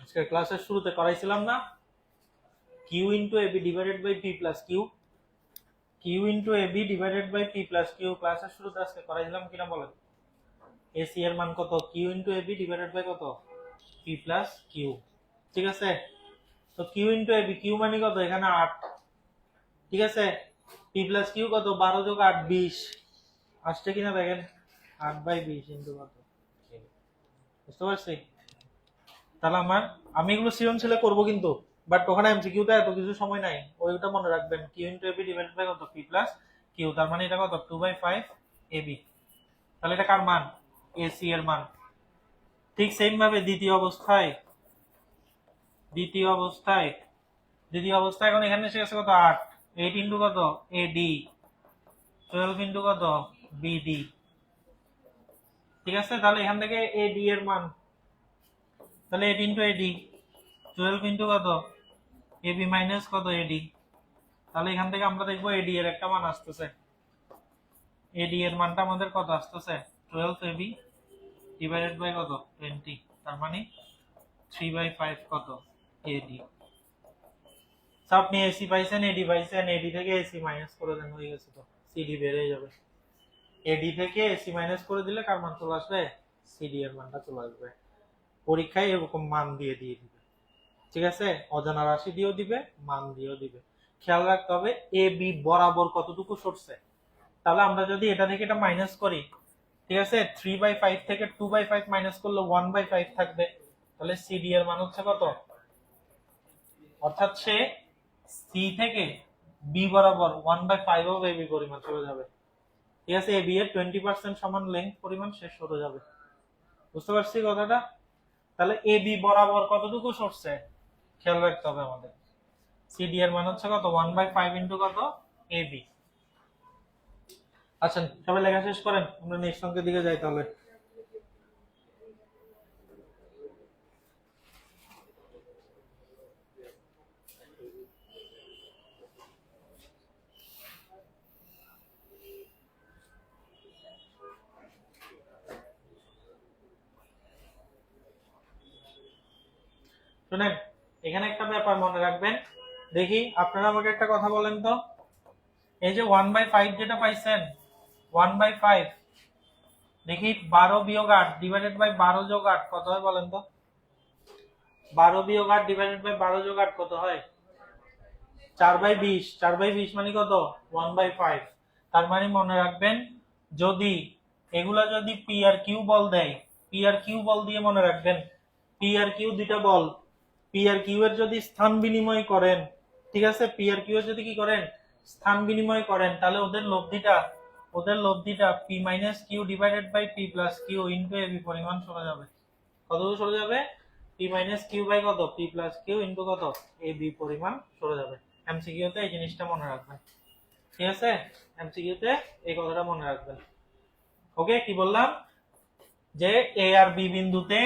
আজকে ক্লাসের শুরুতে করাইছিলাম না Q into AB divided by P plus Q, Q into AB divided by P plus Q ক্লাসের শুরুতে আজকে করাইছিলাম কিনা বলেন? এসি এর মান কত? Q into AB divided by কত? P plus Q. ঠিক আছে, তো কিউ ইন্টু এবি, কিউ মানে কত? এখানে 8, ঠিক আছে। পি প্লাস কিউ কত? 12 যোগ 8 20 আসছে কিনা দেখেন, 8/20 ইন্টু কত? বুঝতে পারছি? তাহলে আমি এগুলো সৃজনশীলে করব কিন্তু, বাট ওখানে এমসিকিউতে এত কিছু সময় নাই, ওইটা মনে রাখবেন। Q into AB divided by কত? পি প্লাস কিউ, তার মানে এটা কত? 2/5 এবি। তাহলে এটা কার মান? এসি এর মান। ঠিক সেম ভাবে দ্বিতীয় অবস্থায় এখন এখানে এসে গেছে কত? 8, 8 ইন্টু কত? এডি, 12 ইন্টু কত? বিডি। ঠিক আছে, তাহলে এখান থেকে এডি এর মান, তাহলে 8 ইন্টু এডি, 12 ইন্টু কত? এবি মাইনাস কত? এডি। তাহলে এখান থেকে আমরা দেখবো এডি এর একটা মান আসতেছে। এডি এর মানটা আমাদের কত আসতেছে? 12 এবি ডিভাইডেড বাই কত? 20, তার মানে 3/5 কত? এডি। আপনি এসি পাইছেন, এডি পাইছেন, এডি থেকে এসি মাইনাস করে দেন, হয়ে গেছে, তো সিডি বের হয়ে যাবে। এডি থেকে এসি মাইনাস করে দিলে কার মান চলে আসবে? সিডি এর মানটা চলে আসবে। পরীক্ষায় এরকম মান দিয়ে দিবে, ঠিক আছে। অজানা রাশি দিয়েও দিবে, মান দিয়েও দিবে। খেয়াল রাখতে হবে এ বি বরাবর কতটুকু সরছে। তাহলে আমরা যদি এটা থেকে এটা মাইনাস করি, ঠিক আছে, 3/5 থেকে 2/5 মাইনাস করলে 1/5 থাকবে। তাহলে সিডি এর মান হচ্ছে কত? অর্থাৎ সে সি থেকে বি বরাবর 1/5 অফ এবি পরিমাণ চলে যাবে। ঠিক আছে, এবি এর 20% সমান লেন্থ পরিমাণ শেষ সরে যাবে। বুঝতে পারছি কথাটা? তাহলে এবি বরাবর কতটুকু সরছে খেয়াল রাখতে হবে আমাদের। সিডি এর মান হচ্ছে কত? 1/5 ইন্টু কত? এবি। আচ্ছা, সবাই লেখা শেষ করেন, আমরা নেক্সট অঙ্কের দিকে যাই। তাহলে শুনেন, এখানে একটা ব্যাপার মনে রাখবেন। দেখি আপনারা আমাকে একটা কথা বলেন তো, এই যে 1/5 যেটা পাইছেন, 1/5 দেখি 12 বিয়োগ 8 ডিভাইডেড বাই 12 যোগ 8 কত হয় বলেন তো? 12 বিয়োগ 8 ডিভাইডেড বাই 12 যোগ 8 কত হয়? 4/20। 4/20 মানে কত? 1/5। তার মানে মনে রাখবেন, যদি এগুলা যদি পি আর কিউ বল দেয়, পি আর কিউ বল দিয়ে মনে রাখবেন, পি আর কিউ দুইটা বল, পি আর কিউ এর যদি স্থান বিনিময় করেন, ঠিক আছে, পি আর কিউ এর যদি কি করেন? স্থান বিনিময় করেন, তাহলে ওদের লব্ধিটা P minus Q divided by P plus Q into AB পরিমাণ চলে যাবে। কতটুকু চলে যাবে? পি মাইনাস কিউ বাই কত? পি প্লাস কিউ ইন্টু কত? এবি পরিমাণ চলে যাবে। এমসিকিউ তে এই জিনিসটা মনে রাখবেন, ঠিক আছে। এমসিকিউ তে এই কথাটা মনে রাখবেন। ওকে, কি বললাম? যে এ আর বি বিন্দুতে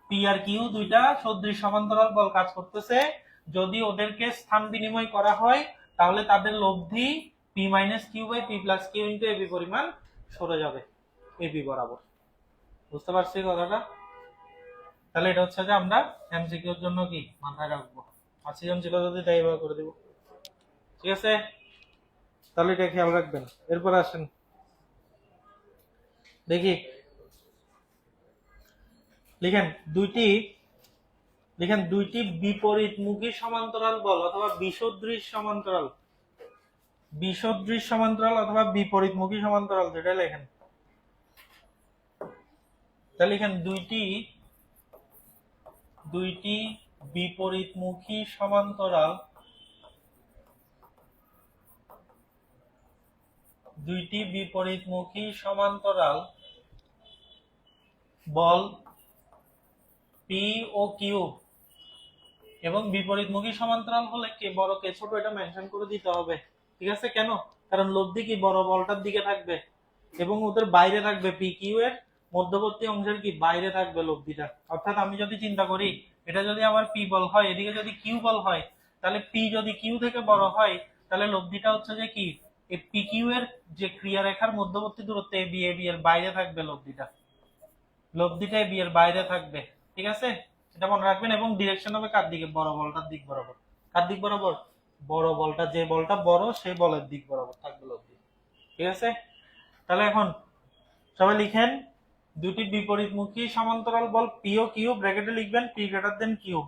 পি আর কিউ দুইটা সদৃশ সমান্তরাল বল কাজ করতেছে। যদি ওদেরকে স্থান বিনিময় করা হয়, তাহলে তাদের লব্ধি P minus Q by P plus Q into AB পরিমাণ সরে যাবে এবি বরাবর। বুঝতে পারছি কথাটা? তাহলে এটা হচ্ছে যে আমরা এমসিকিউ এর জন্য কি মাথায় রাখবো, আর সৃজনশীল যদি তাই এভাবে করে দিব, ঠিক আছে। তাহলে এটা খেয়াল রাখবেন। এরপর আসেন দেখি, লিখেন দুইটি বিপরীতমুখী সমান্তরাল বল অথবা বিসদৃশ সমান্তরাল অথবা বিপরীতমুখী সমান্তরাল, যেটা লেখেন। তাহলে লিখেন দুইটি বিপরীতমুখী সমান্তরাল বল পি ও কিউ, এবং বিপরীতমুখী সমান্তরাল হলে কে বড় কে ছোট এটা মেনশন করে দিতে হবে, ঠিক আছে। কেন? কারণ লব্ধি কি বড় বলটার দিকে থাকবে এবং ওদের বাইরে থাকবে, পি কিউ এর মধ্যবর্তী অংশের কি বাইরে থাকবে লব্ধিটা। অর্থাৎ আমি যদি চিন্তা করি, এটা যদি আমার পি বল হয়, এদিকে যদি কিউ বল হয়, তাহলে পি যদি কিউ থেকে বড় হয়, তাহলে লব্ধিটা হচ্ছে যে কি, এই পি কিউ এর যে ক্রিয়া রেখার মধ্যবর্তী দূরত্ব এ বি এর বাইরে থাকবে লব্ধিটা এবি এর বাইরে থাকবে, ঠিক আছে। এটা মনে রাখবেন, এবং ডিরেকশন হবে কার দিকে, বড় বলটার দিক বরাবর। কার দিক বরাবর? বড় বলটা, যে বলটা বড় সেই বলের দিক বরাবর থাকবে লব্ধি। ঠিক আছে, তাহলে এখন সবাই লিখেন দুটি বিপরীতমুখী সমান্তরাল বল পি ও কিউ, ব্র্যাকেটে লিখবেন পি গ্রেটার দেন কিউ,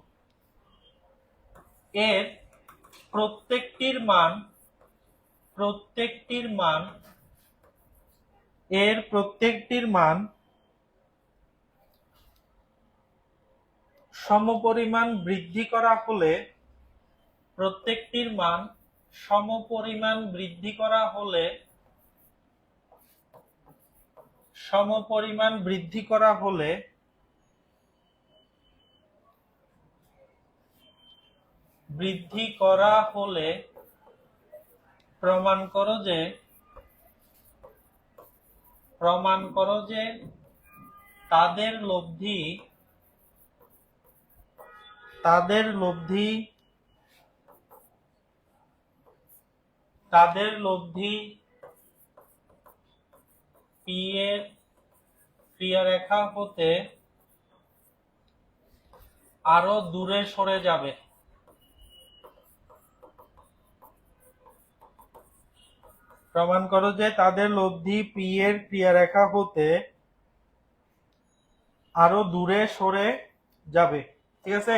এর প্রত্যেকটির মান সমপরিমাণ বৃদ্ধি করা হলে প্রমাণ করো যে তাদের লব্ধি পি এর ক্রিয়ারেখা হতে আরো দূরে সরে যাবে। প্রমাণ করো যে তাদের লব্ধি পি এর ক্রিয়ারেখা হতে আরো দূরে সরে যাবে। ঠিক আছে,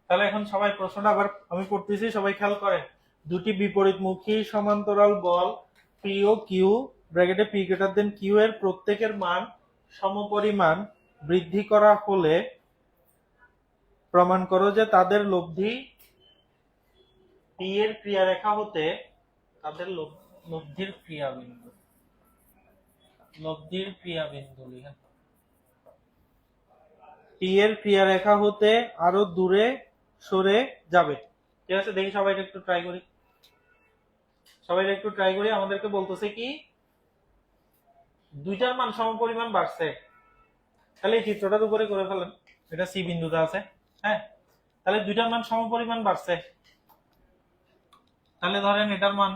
তাহলে এখন সবাই প্রশ্নটা আবার আমি করতেছি, সবাই খেয়াল করেন। দুটি বিপরীতমুখী সমান্তরাল বল পি ও কিউ, ব্র্যাকেটে পি গ্রেটার দেন কিউ এর প্রত্যেকের মান সমপরিমাণ বৃদ্ধি করা হলে প্রমাণ করো যে তাদের লব্ধি পি এর ক্রিয়ারেখা হতে তাদের লব্ধির ক্রিয়াবিন্দু লিখেন পি এর ক্রিয়ারেখা হতে আরো দূরে সরে যাবে। ঠিক আছে, দেখি সবাই একটু ট্রাই করি। আমাদেরকে বলতেছে কি দুইটার মান সমপরিমাণ বাড়ছে, তাহলে এই চিত্রটার উপরে করে ফেলেন, এটা সি বিন্দুতে আছে। হ্যাঁ, তাহলে দুইটার মান সমপরিমাণ বাড়ছে, তাহলে ধরেন এটার মান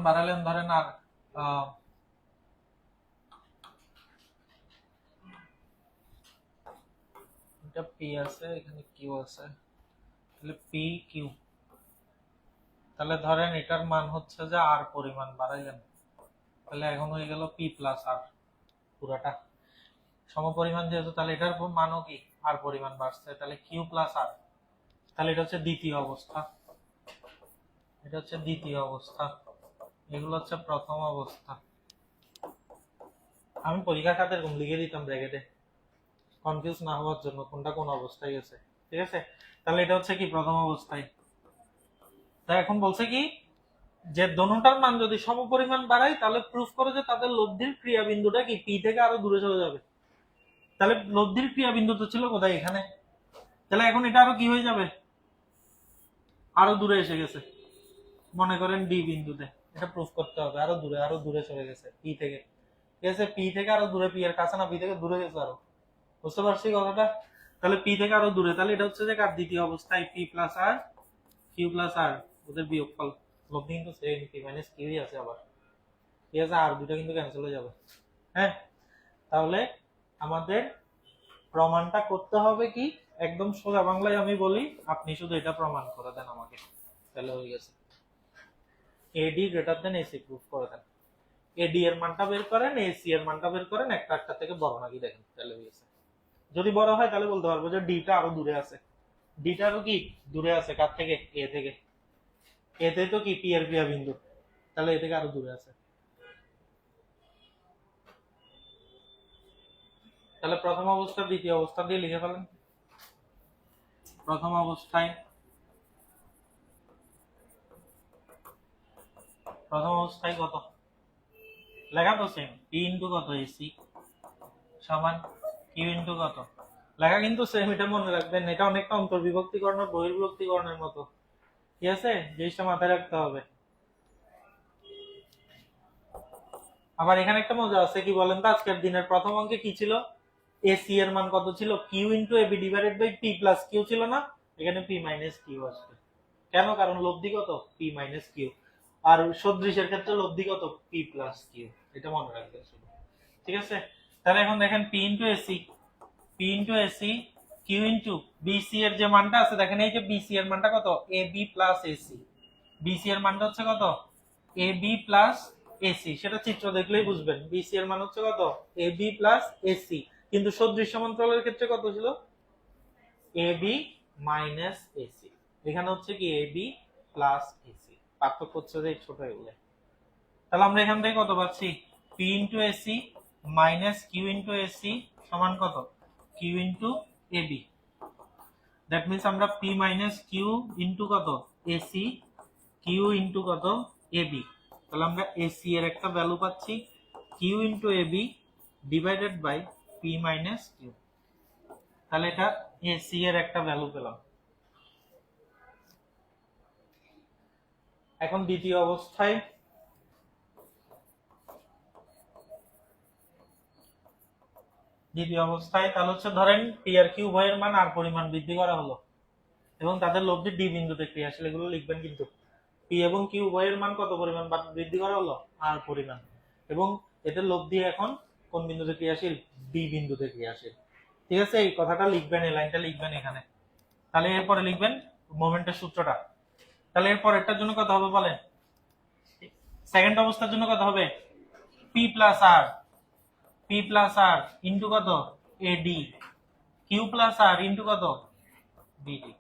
বাড়াইলেন, ধরেন আর এটা পি আছে, এখানে কিউ আছে, তাহলে পি কিউ, তাহলে ধরেন এটার মান হচ্ছে যে আর পরিমাণ বাড়াইলেন, তাহলে এখন হয়ে গেল পি প্লাস আর, পুরাটা সমপরিমাণ যেহেতু, তাহলে এটার মানও কি আর পরিমাণ বাড়ছে, তাহলে কিউ প্লাস আর, তাহলে এটা হচ্ছে দ্বিতীয় অবস্থা, এগুলো হচ্ছে প্রথম অবস্থা। আমি পরীক্ষা খাতে এরকম লিখে দিতাম ব্র্যাকেটে, কনফিউজ না হওয়ার জন্য কোনটা কোন অবস্থায় গেছে। ঠিক আছে, তাহলে এটা হচ্ছে কি প্রথম অবস্থায়। তাই এখন বলছে কি যে দোনোটার মান যদি সমপরিমাণ বাড়ায় তাহলে প্রুফ করো যে তাদের লব্ধির ক্রিয়াবিন্দুটা কি পি থেকে আরো দূরে চলে যাবে। তাহলে লব্ধির ক্রিয়াবিন্দু তো ছিল কোথায়, এখানে, তাহলে এখন এটা আরো কি হয়ে যাবে, আরো দূরে এসে গেছে, মনে করেন ডি বিন্দুতে, এটা প্রুফ করতে হবে আরো দূরে চলে গেছে পি থেকে। ঠিক আছে, পি থেকে আরো দূরে, পি এর কাছে না, পি থেকে দূরে গেছে আরো, বুঝতে পারছি কথাটা? তাহলে পি থেকে আরো দূরে, তাহলে এটা হচ্ছে যে কার দ্বিতীয় অবস্থায়, পি প্লাস আর কিউ প্লাস আর, ওদের বিয়োগফল, লব্ধি কিন্তু সেম, পি মাইনাস কিউই আছে আবার। ঠিক আছে, আর দুটো কিন্তু ক্যান্সেল হয়ে যাবে। হ্যাঁ, তাহলে আমাদের প্রমাণটা করতে হবে কি, একদম সোজা বাংলায় আমি বলি, আপনি শুধু এটা প্রমাণ করে দেন আমাকে, তাহলে হয়ে গেছে। এডি গ্রেটার দেন এসি প্রুফ করে দেন, এডি এর মানটা বের করেন, এসি এর মানটা বের করেন, একটা থেকে বড় নাকি দেখেন, তাহলে হয়ে গেছে। যদি বড় হয় তাহলে বলতে পারবো যে ডিটা আরো দূরে আছে, ডিটা আরো কি দূরে আছে, কার থেকে, এ থেকে, এতে তো কি পি এর ক্রিয়াবিন্দু, তাহলে এ থেকে আরো দূরে আছে। তাহলে প্রথম অবস্থা দ্বিতীয় অবস্থা দিয়ে লিখে ফেলেন। প্রথম অবস্থায় কত লেখা তো সেম, পি ইন্টু কত এসি সমান কিউ ইন্টু কত, লেখা কিন্তু সেম, এটা মনে রাখবেন, এটা অনেকটা অন্তর্বিভক্তিকরণ বহির্বিভক্তিকরণের মতো। ঠিক আছে, জিনিসটা মাথায় রাখতে হবে। আবার এখানে একটা মজা আছে, কি বলেন তো, আজকের দিনের প্রথম অঙ্কে কি ছিল, এসি এর মান কত ছিল, Q into AB divided by P plus Q ছিল না, এখানে পি মাইনাস কিউ আসবে। কেন, কারণ লব্ধি কত, পি মাইনাস কিউ। আর সদৃশের ক্ষেত্রে লব্ধি কত পি প্লাস কিউ, এটা মনে রাখবেন শুধু। ঠিক আছে, তাহলে এখন দেখেন P into AC, P into AC Q into BC এর যে মানটা আছে, দেখেন এই যে বিসি এর মানটা কত A B plus AC, BC এর মানটা হচ্ছে কত এ বি প্লাস এসি, সেটা চিত্র দেখলেই বুঝবেন। বিসি এর মান হচ্ছে কত এ বি প্লাস এসি, কিন্তু সদৃশ সমান্তরালের ক্ষেত্রে কত ছিল এ বি মাইনাস এসি, এখানে হচ্ছে কি এ বি প্লাস এসি, পার্থক্য হচ্ছে যে ছোট এগুলো। তাহলে আমরা এখান থেকে কত পাচ্ছি P into AC minus Q into AC সমান কত Q into A B. That means আমরা পি মাইনাস কিউ ইন্টু কত এসি কিউ ইন্টু কত এ বি, তাহলে আমরা এসি এর একটা ভ্যালু পাচ্ছি Q into A B divided by P minus Q, তাহলে এটা এসি এর একটা ভ্যালু পেলাম। এখন দ্বিতীয় অবস্থায় তাহলে হচ্ছে ধরেন পি আর কিউ উভয়ের মান আর পরিমাণ বৃদ্ধি করা হলো এবং তাদের লব্ধি ডি বিন্দুতে ক্রিয়াশীল, এগুলো লিখবেন কিন্তু পি এবং কিউ উভয়ের মান কত পরিমাণ বৃদ্ধি করা হলো আর পরিমাণ, এবং এদের লব্ধি এখন কোন বিন্দুতে ক্রিয়াশীল ডি বিন্দুতে ক্রিয়াশীল। ঠিক আছে, এই কথাটা লিখবেন, এই লাইনটা লিখবেন এখানে। তাহলে এরপরে লিখবেন মোমেন্টের সূত্রটা। তাহলে এর পরেরটার জন্য কত হবে বলেন, সেকেন্ড অবস্থার জন্য কত হবে পি প্লাস আর ইন্টু কত এডি কিউ প্লাস আর ইন্টু কত বিডি।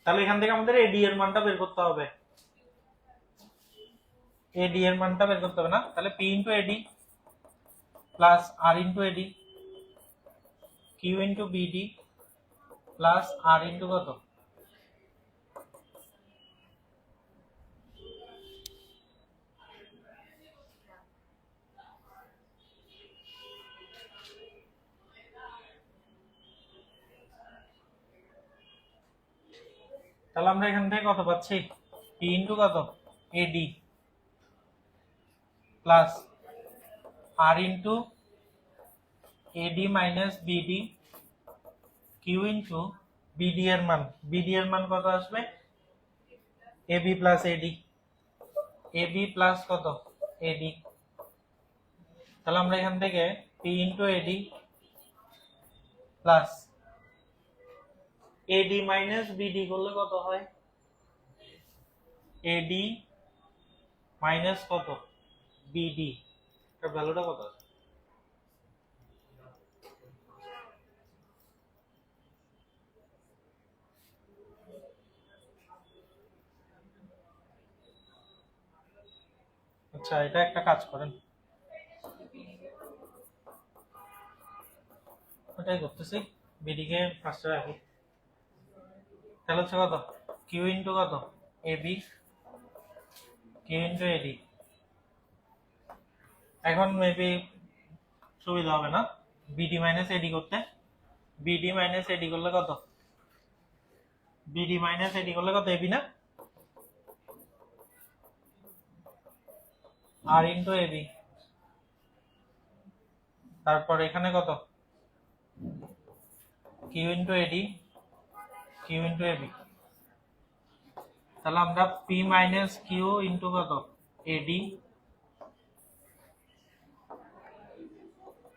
তাহলে এখান থেকে আমাদের এডি এর মানটা বের করতে হবে, এডি এর মানটা বের করতে হবে না, তাহলে P into A D plus R into এডি Q into B D plus R into কত তাহলে আমরা এখান থেকে কত পাচ্ছি পি ইন্টু কত A D plus R into A D minus B D Q into B D এর মান কত আসবে A B plus A D, A B plus কত এডি। তাহলে আমরা এখান থেকে P into A D plus A D minus B D করলে কত হয় এডি মাইনাস কত বিডি, এর ভ্যালুটা কত আছে আচ্ছা এটা একটা কাজ করেন, ওটাই করতেছি, বিডি কে ফার্স্টে রাখি। তাহলে হচ্ছে কত কিউ ইন্টু কত এবি কিউ ইন্টু এডি। এখন মেবি সুবিধা হবে না বিডি মাইনাস এডি করতে, বিডি মাইনাস এডি করলে কত বিডি মাইনাস এডি করলে কত এবি না আর ইন্টু এবি, তারপর এখানে কত কিউ ইন্টু এডি কিউ ইন্টু এবি। তাহলে আমরা পি মাইনাস কিউ ইন্টু কত এডি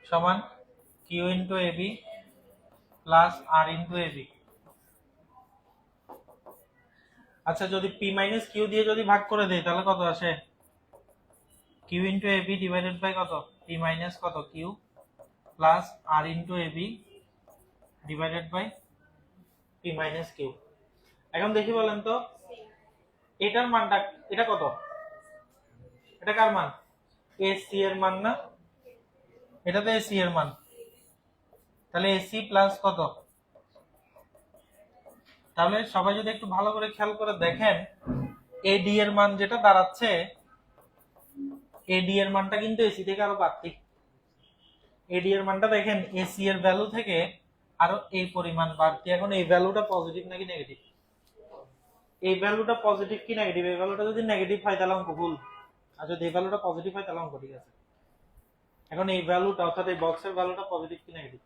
সমান Q into AB plus R into AB. আচ্ছা যদি পি মাইনাস কিউ দিয়ে যদি ভাগ করে দেই তাহলে কত আসে Q into AB divided by কত পি মাইনাস কত Q plus R into AB divided by P minus Q. এখন দেখি বলেন তো এটার মানটা, এটা কত, এটা কার মান এসি এর মান না, এটা তো এসি এর মান, তাহলে এসি প্লাস কত, তাহলে সবাই যদি একটু ভালো করে খেয়াল করে দেখেন এডি এর মান যেটা দাঁড়াচ্ছে, এডি এর মানটা কিন্তু এসি থেকে আরো বাড়তি, এডি এর মানটা দেখেন এসি এর ভ্যালু থেকে আরো এই পরিমাণ বাড়তি। এখন এই ভ্যালুটা পজিটিভ নাকি নেগেটিভ, এই ভ্যালুটা পজিটিভ কি নেগেটিভ, এই ভ্যালুটা যদি নেগেটিভ হয় তাহলে অঙ্ক ভুল, আর যদি এই ভ্যালুটা পজিটিভ হয় তাহলে অঙ্ক ঠিক আছে। এখন এই ভ্যালুটা অর্থাৎ এই বক্সের ভ্যালুটা পজিটিভ কি নেগেটিভ,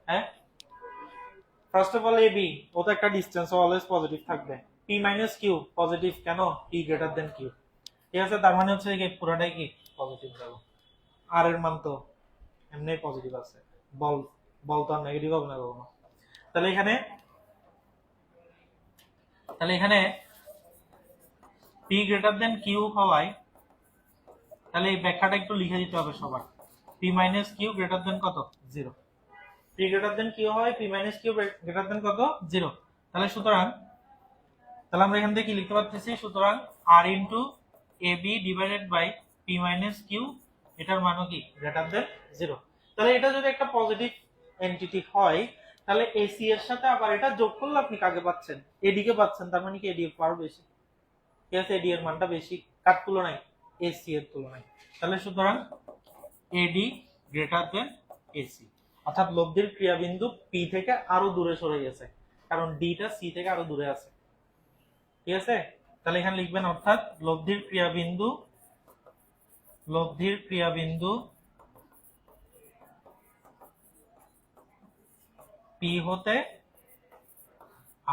হ্যাঁ ফার্স্ট অফ অল এবি ও তো একটা ডিসটেন্স অলওয়েজ পজিটিভ থাকবে, পি মাইনাস কিউ পজিটিভ কেন, পি গ্রেটার দেন কিউ, ঠিক আছে, তার মানে হচ্ছে এই পুরোটাই কি পজিটিভ যাবে, আর এর মান তো এমনি পজিটিভ আছে, বল বল তো আর নেগেটিভ হবে না কখনো। তাহলে এখানে পি গ্রেটার দেন কিউ হওয়ায় তাহলে এই ব্যাখ্যাটা একটু লিখে দিতে হবে সবার, P minus Q greater than কত, zero, P greater than Q হয়, P minus Q greater than কত, জিরো। তাহলে সুতরাং আমরা এখান থেকে কি লিখতে পারতেছি, সুতরাং R into A B divided by P minus Q, এটার মানও কি গ্রেটার দেন জিরো। তাহলে এটা যদি একটা পজিটিভ এন্টিটি হয় তাহলে এসি এর সাথে আবার এটা যোগ করলে আপনি কাকে পাচ্ছেন, এডি কে পাচ্ছেন, তার মানে কি এডি এর পাওয়ার বেশি, ঠিক আছে, এডি এর মানটা বেশি কার তুলনায়, এসি এর তুলনায়। তাহলে সুতরাং এডি গ্রেটার দেন এসি, অর্থাৎ লব্ধির ক্রিয়াবিন্দু পি থেকে আরো দূরে সরে গেছে, কারণ ডিটা সি থেকে আরো দূরে আছে, ঠিক আছে। তাহলে এখানে লিখবেন অর্থাৎ লব্ধির ক্রিয়াবিন্দু পি হতে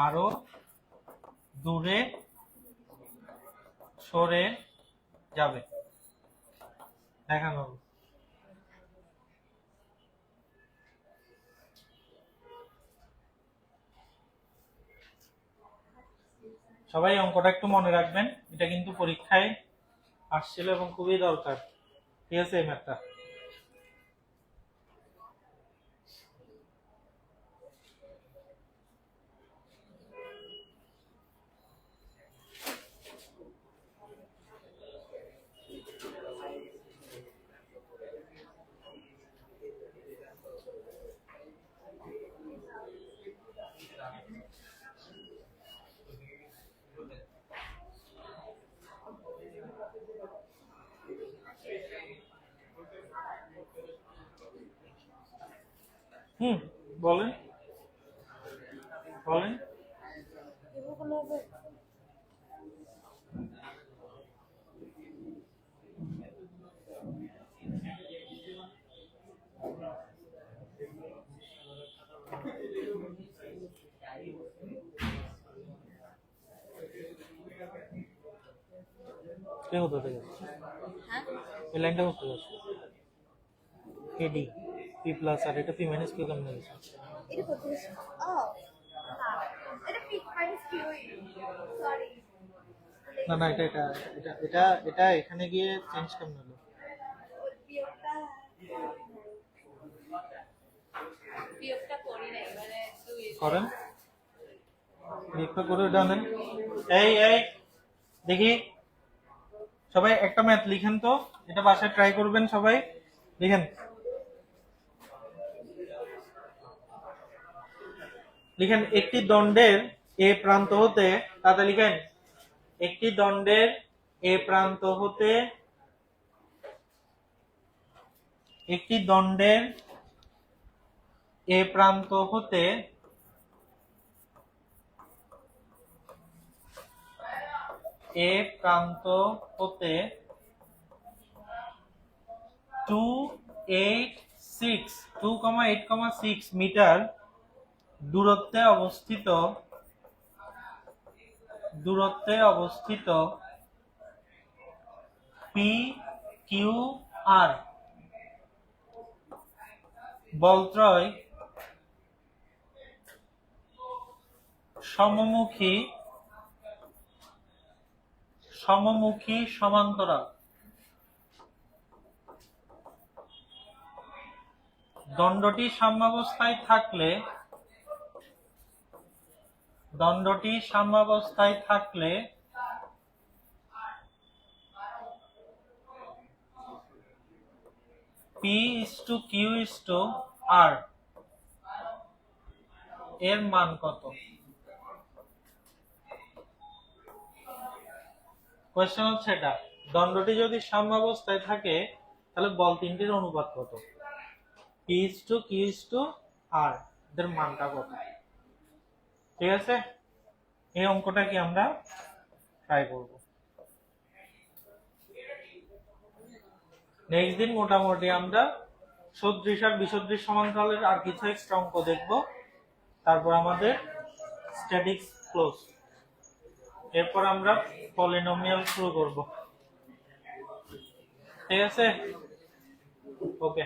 আরো দূরে সরে যাবে, দেখানো হবে। সবাই অঙ্কটা একটু মনে রাখবেন, এটা কিন্তু পরীক্ষায় আসছিল এবং খুবই দরকার, ঠিক আছে এই ম্যাথটা। বলেন বলেন। কে হতে যাচ্ছে, এই লাইনটা হতে যাচ্ছে এডি পি প্লাস আর এটা পি মাইনাস কিউ কেমন হয়েছে, এটা কত হচ্ছে? ও হ্যাঁ, এটা পি মাইনাস কিউ, সরি। না না এটা এটা এটা এটা এটা এখানে গিয়ে চেঞ্জ কেমন হলো, বিয়োগটা করি নাই, মানে করেন বিয়োগটা করে এটা আনেন। এই দেখি সবাই একটা ম্যাথ লিখেন তো, এটা বাসায় ট্রাই করবেন সবাই, লিখেন একটি দণ্ডের এ প্রান্ত হতে, তাতে লিখেন একটি দণ্ডের এ প্রান্ত হতে টু 2.8,6 মিটার দূরত্বে অবস্থিত পি কিউ আর বলত্রয় সমমুখী সমান্তরাল, দণ্ডটি সাম্যাবস্থায় থাকলে P/Q/R এর মান কত? কোশ্চেন হচ্ছে এটা, দণ্ডটি যদি সাম্যাবস্থায় থাকে তাহলে বল তিনটির অনুপাত কত, P/Q/R এর মানটা কত, ঠিক আছে। এই অঙ্কটা কি আমরা ট্রাই করব নেক্সট দিন। মোটামুটি আমরা সদৃশ আর বিসদৃশ সমান্তরালের আর কিছু এক্সট্রা অঙ্ক দেখবো। তারপর আমাদের স্ট্যাটিক্স ক্লোজ, এরপর আমরা পলিনোমিয়াল শুরু করব। ঠিক আছে, ওকে।